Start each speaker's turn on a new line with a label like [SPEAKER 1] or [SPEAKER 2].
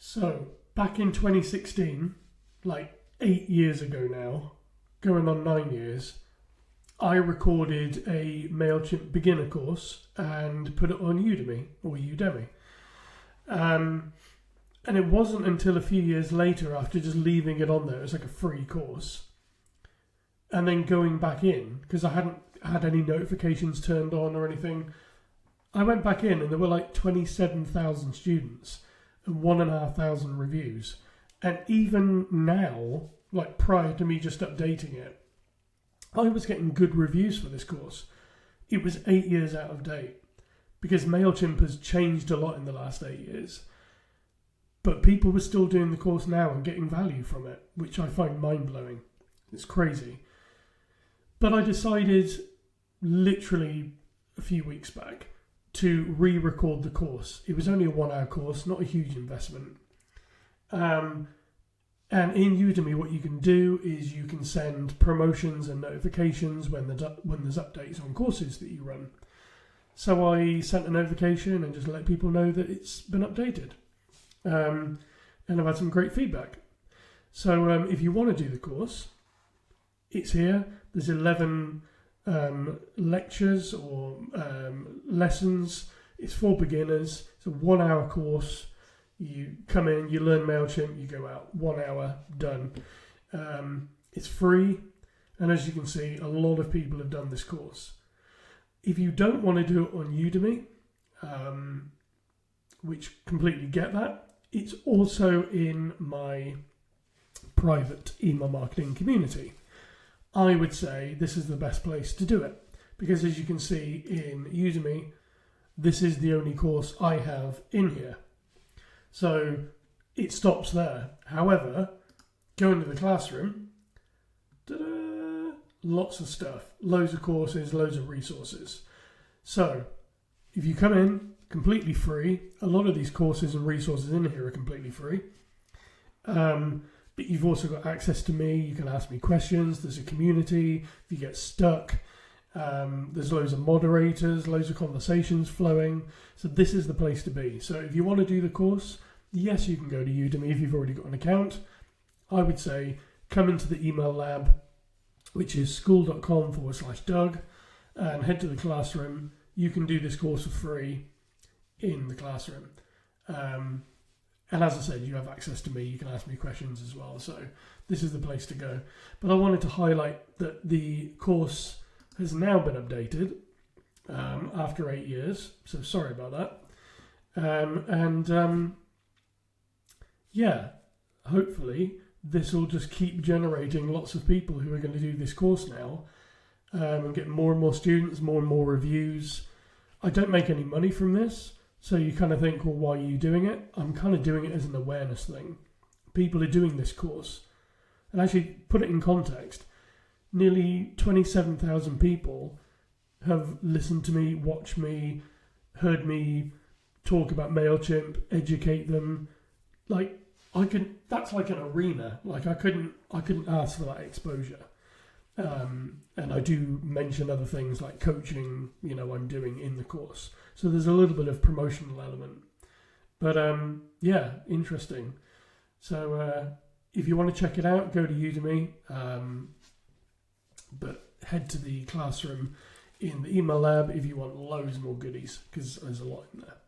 [SPEAKER 1] So, back in 2016, like 8 years ago now, going on 9 years, I recorded a Mailchimp beginner course and put it on Udemy or Udemy. And it wasn't until a few years later, after just leaving it on there as like a free course, and then going back in, because I hadn't had any notifications turned on or anything, I went back in and there were like 27,000 students and 1,500 reviews. And even now, like prior to me just updating it, I was getting good reviews for this course. It was 8 years out of date because Mailchimp has changed a lot in the last 8 years. But people were still doing the course now and getting value from it, which I find mind-blowing. It's crazy. But I decided literally a few weeks back to re-record the course. It was only a 1 hour course, not a huge investment. And in Udemy, what you can do is you can send promotions and notifications when there's updates on courses that you run. So I sent a notification and just let people know that it's been updated. And I've had some great feedback. So if you want to do the course, it's here. There's 11 lectures or lessons. It's for beginners. It's a 1 hour course. You come in, you learn Mailchimp, you go out. 1 hour, done. It's free. And as you can see, a lot of people have done this course. If you don't want to do it on Udemy, which completely get that, it's also in my private email marketing community. I would say this is the best place to do it because as you can see in Udemy, this is the only course I have in here. So it stops there. However, go into the classroom, lots of stuff, loads of courses, loads of resources. So if you come in, completely free. A lot of these courses and resources in here are completely free. But you've also got access to me. You can ask me questions. There's a community. If you get stuck, there's loads of moderators, loads of conversations flowing. So this is the place to be. So if you want to do the course, yes, you can go to Udemy if you've already got an account. I would say come into the email lab, which is school.com/Doug, and head to the classroom. You can do this course for free in the classroom. And as I said, you have access to me. You can ask me questions as well. So this is the place to go. But I wanted to highlight that the course has now been updated after 8 years. So sorry about that. Yeah, hopefully this will just keep generating lots of people who are going to do this course now and get more and more students, more and more reviews. I don't make any money from this. So you kind of think, well, why are you doing it? I'm kind of doing it as an awareness thing. People are doing this course. And actually, put it in context, nearly 27,000 people have listened to me, watched me, heard me talk about Mailchimp, educate them. Like, that's like an arena. Like, I couldn't ask for that exposure. And I do mention other things like coaching, I'm doing in the course. So there's a little bit of promotional element. But yeah, interesting. So if you want to check it out, go to Udemy. But head to the classroom in the email lab if you want loads more goodies, because there's a lot in there.